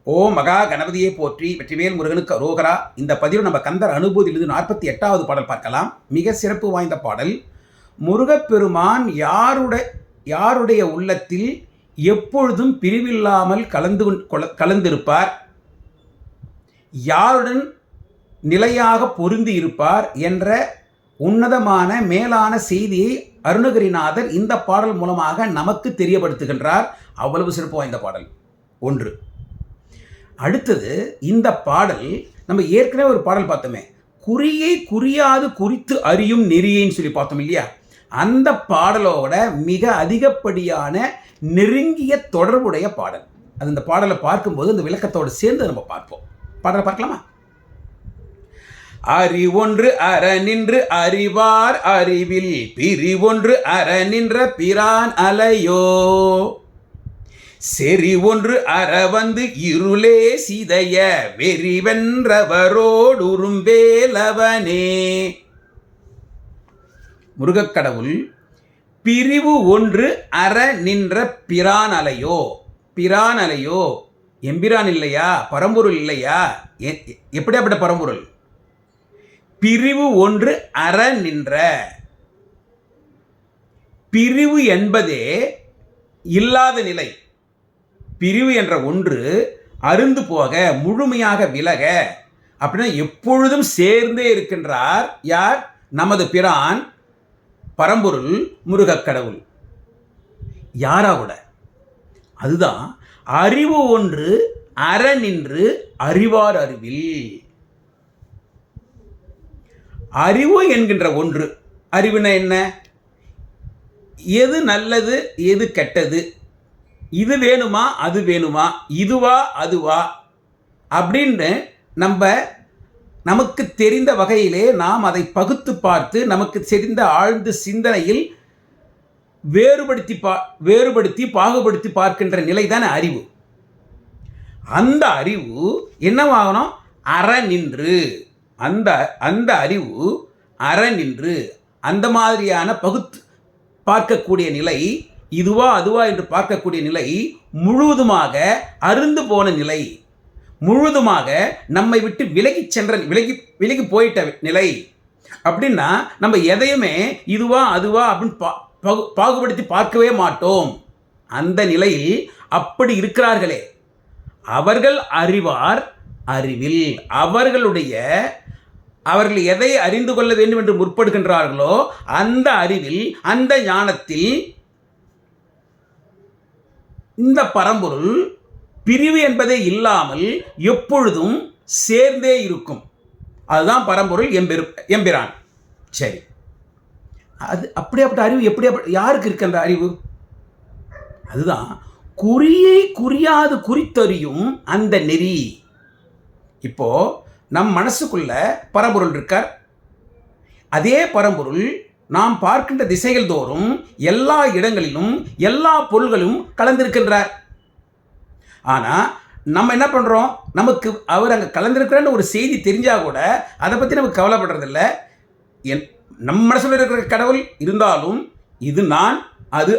ஓம் மகா கணபதியை போற்றி வெற்றிவேல் முருகனுக்கு அரோகரா. இந்த பதிவில் நம்ம கந்தர் அனுபூதியிலிருந்து 48வது பாடல் பார்க்கலாம். மிக சிறப்பு வாய்ந்த பாடல். முருகப்பெருமான் யாருடைய உள்ளத்தில் எப்பொழுதும் பிரிவில்லாமல் கலந்திருப்பார், யாருடன் நிலையாக பொருந்தி இருப்பார் என்ற உன்னதமான மேலான செய்தியை அருணகிரிநாதர் இந்த பாடல் மூலமாக நமக்கு தெரியப்படுத்துகின்றார். அவ்வளவு சிறப்பு வாய்ந்த பாடல் ஒன்று. அடுத்தது, இந்த பாடல் நம்ம ஏற்கனவே ஒரு பாடல் பார்த்தோமே, குறியை குறியாது குறித்து அறியும் நெறியைன்னு சொல்லி பார்த்தோம் இல்லையா? அந்த பாடலோட மிக அதிகப்படியான நெருங்கிய தொடர்புடைய பாடல் அது. இந்த பாடலை பார்க்கும்போது இந்த விளக்கத்தோடு சேர்ந்து நம்ம பார்ப்போம். பாடலை பார்க்கலாமா? அறிவொன்று அற நின்று அறிவார் அறிவில் பிரிவொன்று அற நின்ற பிரான் அலையோ, செறி ஒன்று அற வந்து இருளே சிதைய வெறிவென்றவரோடுரும்பேலவனே. முருகக்கடவுள் பிரிவு ஒன்று அற நின்ற பிரான் அலையோ. பிரான் அலையோ எம்பிரான் இல்லையா? பரம்பொருள் இல்லையா? எப்படியாப்பட்ட பரம்பொருள்? பிரிவு ஒன்று அற நின்ற. பிரிவு என்பதே இல்லாத நிலை. பிரிவு என்ற ஒன்று அருந்து போக, முழுமையாக விலக, அப்படின்னா எப்பொழுதும் சேர்ந்தே இருக்கின்றார். யார்? நமது பிரான் பரம்பொருள் முருகக்கடவுள். யாராவோட? அதுதான் அறிவு ஒன்று அற நின்று அறிவார் அறிவில். அறிவு என்கின்ற ஒன்று. அறிவுனா என்ன? எது நல்லது, எது கெட்டது, இது வேணுமா, அது வேணுமா, இதுவா அதுவா அப்படின்னு நமக்கு தெரிந்த வகையிலே நாம் அதை பகுத்து பார்த்து நமக்கு தெரிந்த ஆழ்ந்த சிந்தனையில் வேறுபடுத்தி பாகுபடுத்தி பார்க்கின்ற நிலை தானே அறிவு. அந்த அறிவு என்னவாகணும்? அற நின்று. அந்த அறிவு அற நின்று அந்த மாதிரியான பகுத்து பார்க்கக்கூடிய நிலை, இதுவா அதுவா என்று பார்க்கக்கூடிய நிலை, முழுவதுமாக அருந்து போன நிலை, முழுவதுமாக நம்மை விட்டு விலகி போயிட்ட நிலை. அப்படின்னா நம்ம எதையுமே இதுவா அதுவா அப்படின்னு பாகுபடுத்தி பார்க்கவே மாட்டோம். அந்த நிலையில் அப்படி இருக்கிறார்களே அவர்கள் அறிவார் அறிவில். அவர்கள் எதை அறிந்து கொள்ள வேண்டும் என்று முற்படுகின்றார்களோ அந்த அறிவில், அந்த ஞானத்தில் இந்த பரம்பொருள் பிரிவு என்பதே இல்லாமல் எப்பொழுதும் சேர்ந்தே இருக்கும். அதுதான் பரம்பொருள் எம்பிரான். சரி, அது அப்படியாப்பட்ட அறிவு யாருக்கு இருக்கு? அந்த அறிவு அதுதான் குறியை குறியாது குறித்தறியும் அந்த நெறி. இப்போ நம் மனசுக்குள்ள பரம்பொருள் இருக்கார். அதே பரம்பொருள் நாம் பார்க்கின்ற திசைகள் தோறும் எல்லா இடங்களிலும் எல்லா பொருள்களும் கலந்திருக்கின்றார். ஆனால் நம்ம என்ன பண்ணுறோம்? நமக்கு அவர் அங்கே கலந்திருக்கிறான்னு ஒரு செய்தி தெரிஞ்சால் கூட அதை பற்றி நமக்கு கவலைப்படுறதில்லை. நம்ம மனசில் இருக்கிற கடவுள் இருந்தாலும் இது நான், அது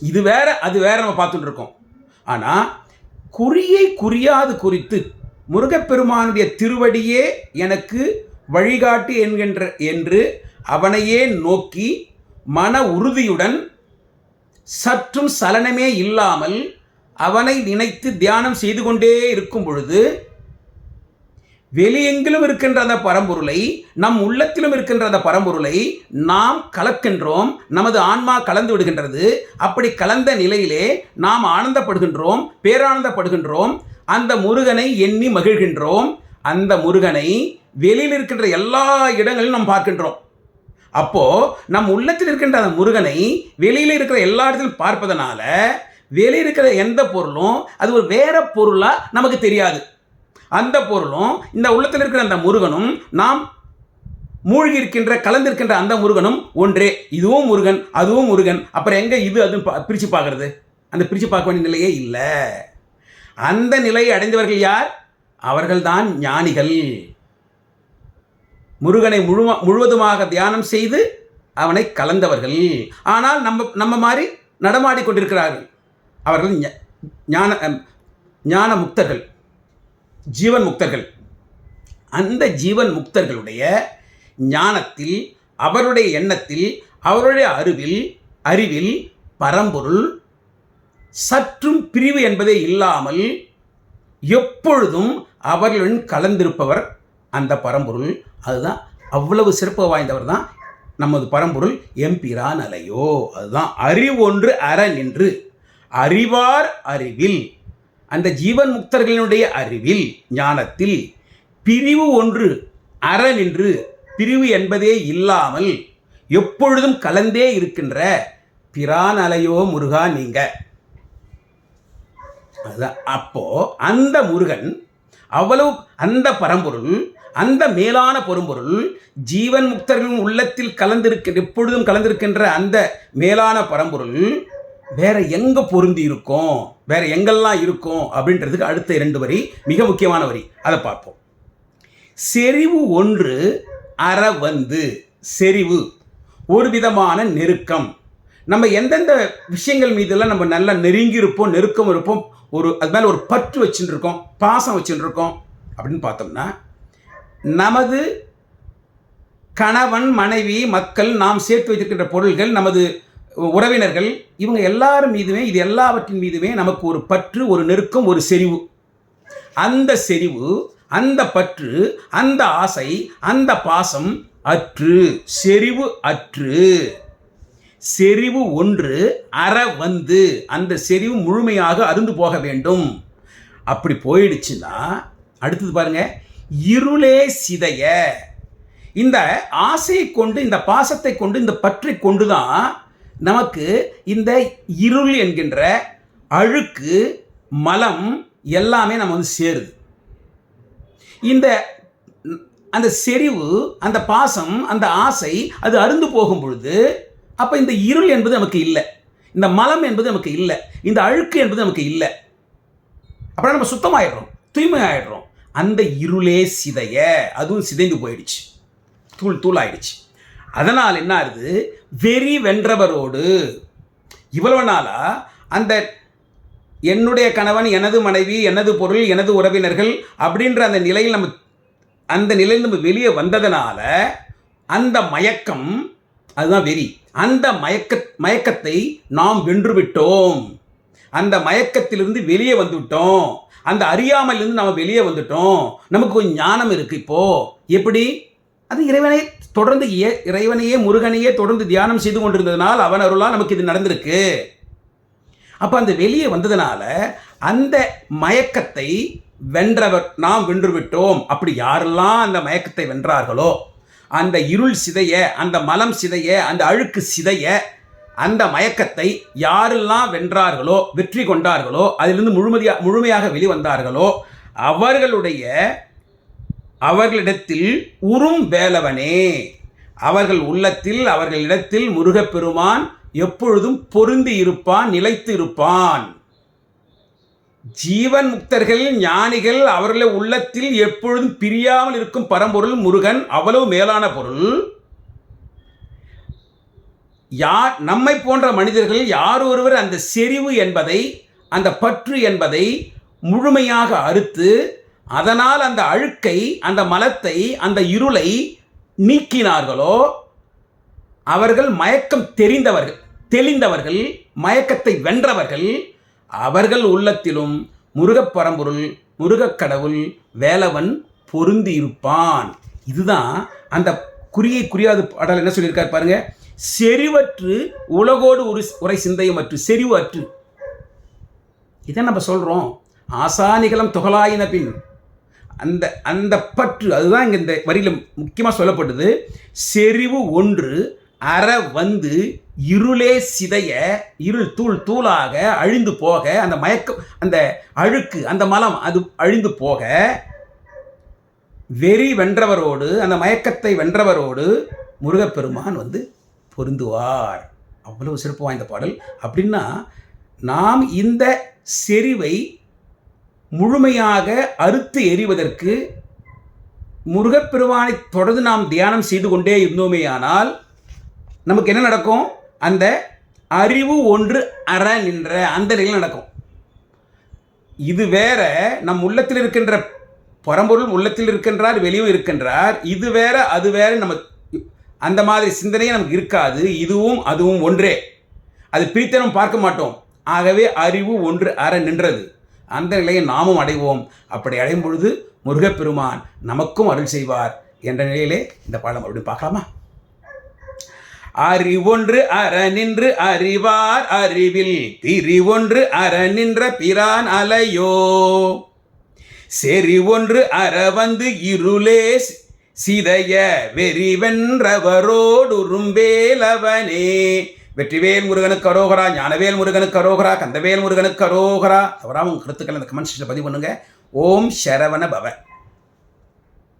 இது வேற அது வேற நம்ம பார்த்துட்டு இருக்கோம். ஆனால் குறியை குறியாது குறித்து முருகப்பெருமானுடைய திருவடியே எனக்கு வழிகாட்டு என்று அவனையே நோக்கி மன உறுதியுடன் சற்றும் சலனமே இல்லாமல் அவனை நினைத்து தியானம் செய்து கொண்டே இருக்கும் பொழுது வெளியெங்கிலும் இருக்கின்ற அந்த பரம்பொருளை, நம் உள்ளத்திலும் இருக்கின்ற அந்த பரம்பொருளை நாம் கலக்கின்றோம். நமது ஆன்மா கலந்து விடுகின்றது. அப்படி கலந்த நிலையிலே நாம் ஆனந்தப்படுகின்றோம், பேரானந்தப்படுகின்றோம். அந்த முருகனை எண்ணி மகிழ்கின்றோம். அந்த முருகனை வெளியில் இருக்கின்ற எல்லா இடங்களிலும் நாம் பார்க்கின்றோம். அப்போ நம் உள்ளத்தில் இருக்கின்ற அந்த முருகனை வெளியில் இருக்கிற எல்லா இடத்திலும் பார்ப்பதனால வெளியில் இருக்கிற எந்த பொருளும் அது ஒரு வேற பொருளா நமக்கு தெரியாது. அந்த பொருளும் இந்த உள்ளத்தில் இருக்கிற அந்த முருகனும் நாம் மூழ்கி இருக்கின்ற கலந்திருக்கின்ற அந்த முருகனும் ஒன்றே. இதுவும் முருகன், அதுவும் முருகன். அப்புறம் எங்க இது அதுன்னு பிரித்து பார்க்கறது? அந்த பிரித்து பார்க்க வேண்டிய நிலையே இல்லை. அந்த நிலையை அடைந்தவர்கள் யார்? அவர்கள்தான் ஞானிகள். முருகனை முழுவதுமாக தியானம் செய்து அவனை கலந்தவர்கள். ஆனால் நம்ம மாதிரி நடமாடி கொண்டிருக்கிறார்கள். அவர்கள் ஞான முக்தர்கள், ஜீவன் முக்தர்கள். அந்த ஜீவன் முக்தர்களுடைய ஞானத்தில், அவருடைய எண்ணத்தில், அவருடைய அறிவில் பரம்பொருள் சற்றும் பிரிவு என்பதே இல்லாமல் எப்பொழுதும் அவர்களுடன் கலந்திருப்பவர் அந்த பரம்பொருள். அதுதான் அவ்வளவு சிறப்பு வாய்ந்தவர் தான் நமது பரம்பொருள் எம்பிரான் அலையோ. அதுதான் அறிவொன்று அற நின்று அறிவார் அறிவில், அந்த ஜீவன் முக்தர்களினுடைய அறிவில், ஞானத்தில் பிரிவு ஒன்று அற நின்று, பிரிவு என்பதே இல்லாமல் எப்பொழுதும் கலந்தே இருக்கின்ற பிரான் அலையோ முருகா நீங்க. அதுதான் அப்போ அந்த முருகன் அவ்வளவு, அந்த பரம்பொருள், அந்த மேலான பொரும்பொருள் ஜீவன் முக்தர்களின் உள்ளத்தில் எப்பொழுதும் கலந்திருக்கின்ற அந்த மேலான பரம்பொருள் வேற எங்க பொருந்தி இருக்கும், வேற எங்கெல்லாம் இருக்கும் அப்படின்றதுக்கு அடுத்த 2 வரி மிக முக்கியமான வரி, அதை பார்ப்போம். செறிவு ஒன்று அற வந்து, செறிவு ஒரு விதமான நெருக்கம். நம்ம எந்தெந்த விஷயங்கள் மீதெல்லாம் நம்ம நல்லா நெருங்கி இருப்போம், நெருக்கம் இருப்போம், அது மேலே ஒரு பற்று வச்சுட்டு இருக்கோம், பாசம் வச்சுட்டு இருக்கோம் அப்படின்னு பார்த்தோம்னா, நமது கணவன் மனைவி மக்கள், நாம் சேர்த்து வைத்திருக்கின்ற பொருள்கள், நமது உறவினர்கள், இவங்க எல்லாரும் மீதுமே, இது எல்லாவற்றின் மீதுமே நமக்கு ஒரு பற்று, ஒரு நெருக்கம், ஒரு செறிவு. அந்த செறிவு, அந்த பற்று, அந்த ஆசை, அந்த பாசம் அற்று, செறிவு அற்று, செறிவு ஒன்று அற வந்து, அந்த செறிவு முழுமையாக அருந்து போக வேண்டும். அப்படி போயிடுச்சுன்னா அடுத்தது பாருங்க, இருளே சிதைய. இந்த ஆசையை கொண்டு, இந்த பாசத்தை கொண்டு, இந்த பற்றை கொண்டு தான் நமக்கு இந்த இருள் என்கின்ற அழுக்கு, மலம் எல்லாமே நம்ம வந்து சேருது. அந்த செறிவு, அந்த பாசம், அந்த ஆசை அது அருந்து போகும் பொழுது, அப்போ இந்த இருள் என்பது நமக்கு இல்லை, இந்த மலம் என்பது நமக்கு இல்லை, இந்த அழுக்கு என்பது நமக்கு இல்லை. அப்புறம் நம்ம சுத்தமாயிடுறோம், தூய்மை ஆயிடுறோம். அந்த இருளே சிதைய, அதுவும் சிதைந்து போயிடுச்சு, தூள் ஆயிடுச்சு. அதனால் என்ன ஆகுது, வெறி வென்றவரோடு, இவ்வளவு நாளா அந்த என்னுடைய கணவன், எனது மனைவி, எனது பொருள், எனது உறவினர்கள் அப்படின்ற அந்த நிலையில் நம்ம வெளியே வந்ததனால அந்த மயக்கம், அதுதான் வெறி, அந்த மயக்கத்தை நாம் வென்றுவிட்டோம். அந்த மயக்கத்திலிருந்து வெளியே வந்துவிட்டோம், அந்த அறியாமலிருந்து நம்ம வெளியே வந்துட்டோம். நமக்கு கொஞ்சம் ஞானம் இருக்கு இப்போ. எப்படி? அது இறைவனையே முருகனையே தொடர்ந்து தியானம் செய்து கொண்டிருந்ததனால் அவன் அருளால் நமக்கு இது நடந்திருக்கு. அப்போ அந்த வெளியே வந்ததுனால அந்த மயக்கத்தை வென்றவர் நாம் வென்றுவிட்டோம். அப்படி யாரெல்லாம் அந்த மயக்கத்தை வென்றார்களோ, அந்த இருள் சிதைய, அந்த மலம் சிதைய, அந்த அழுக்கு சிதைய, அந்த மயக்கத்தை யாரெல்லாம் வென்றார்களோ, வெற்றி கொண்டார்களோ, அதிலிருந்து முழுமையாக வெளிவந்தார்களோ, அவர்களிடத்தில் உறும் வேலவனே, அவர்களிடத்தில் முருகப்பெருமான் எப்பொழுதும் பொருந்தி இருப்பான், நிலைத்து இருப்பான். ஜீவன் முக்தர்கள், ஞானிகள், அவர்களுடைய உள்ளத்தில் எப்பொழுதும் பிரியாமல் இருக்கும் பரம்பொருள் முருகன். அவ்வளவு மேலான பொருள். நம்மை போன்ற மனிதர்கள் யார் ஒருவர் அந்த செறிவு என்பதை, அந்த பற்று என்பதை முழுமையாக அறுத்து, அதனால் அந்த அழுக்கை, அந்த மலத்தை, அந்த இருளை நீக்கினார்களோ, அவர்கள் மயக்கம் தெளிந்தவர்கள், மயக்கத்தை வென்றவர்கள். அவர்கள் உள்ளத்திலும் முருகப்பரம்பொருள், முருகக்கடவுள், வேலவன் பொருந்தி இருப்பான். இதுதான் அந்த குறியாது பாடல் என்ன சொல்லியிருக்கார் பாருங்க, செறிவற்று உலகோடு உரை சிந்தையுமற்று, செறிவு அற்று. இதை நம்ம சொல்றோம். ஆசானிகளம் தொகலாயின பின், அந்த பற்று, அதுதான் இங்க இந்த வரியில முக்கியமாக சொல்லப்பட்டது. செறிவு ஒன்று அற வந்து இருளே சிதைய, இருள் தூளாக அழிந்து போக, அந்த மயக்கம், அந்த அழுக்கு, அந்த மலம் அது அழிந்து போக, வெறி வென்றவரோடு, அந்த மயக்கத்தை வென்றவரோடு முருகப்பெருமான் வந்து பொருந்துவார். அவ்வளவு சிறப்பு வாய்ந்த பாடல். அப்படின்னா நாம் இந்த செறிவை முழுமையாக அறுத்து எறிவதற்கு முருகப்பெருமானை தொடர்ந்து நாம் தியானம் செய்து கொண்டே இருந்தோமேயானால் நமக்கு என்ன நடக்கும்? அந்த அறிவு ஒன்று அற நின்ற அந்த நிலையில் நடக்கும். இது வேற, நம் உள்ளத்தில் இருக்கின்ற பரம்பொருள் உள்ளத்தில் இருக்கின்றார், வெளியும் இருக்கின்றார். இது வேற அது வேற, நம்ம அந்த மாதிரி சிந்தனையே நமக்கு இருக்காது. இதுவும் அதுவும் ஒன்றே, அது பிரித்து நம்ம பார்க்க மாட்டோம். ஆகவே அறிவு ஒன்று அற நின்றது. அந்த நிலையை நாமும் அடைவோம். அப்படி அடையும் பொழுது முருகப்பெருமான் நமக்கும் அருள் செய்வார் என்ற நிலையிலே இந்த பாடம் அப்படி பார்க்கலாமா? அறிவொன்று அற நின்று அறிவார் அறிவில் திரிவொன்று அற நின்ற பிரான் அலையோ செறிவொன்று அற வந்து இருளே சிதைய வெறிவென்றவரோடுரும்பேலவனே. வெற்றிவேல் முருகனுக்கு அரோகரா, ஞானவேல் முருகனுக்கு அரோகரா, கந்தவேல் முருகனுக்கு அரோகரா. தவறாம உங்கள் கருத்துக்கள் அந்த கமெண்ட் செக்ஷனில் பதிவு பண்ணுங்க. ஓம் சரவண பவ.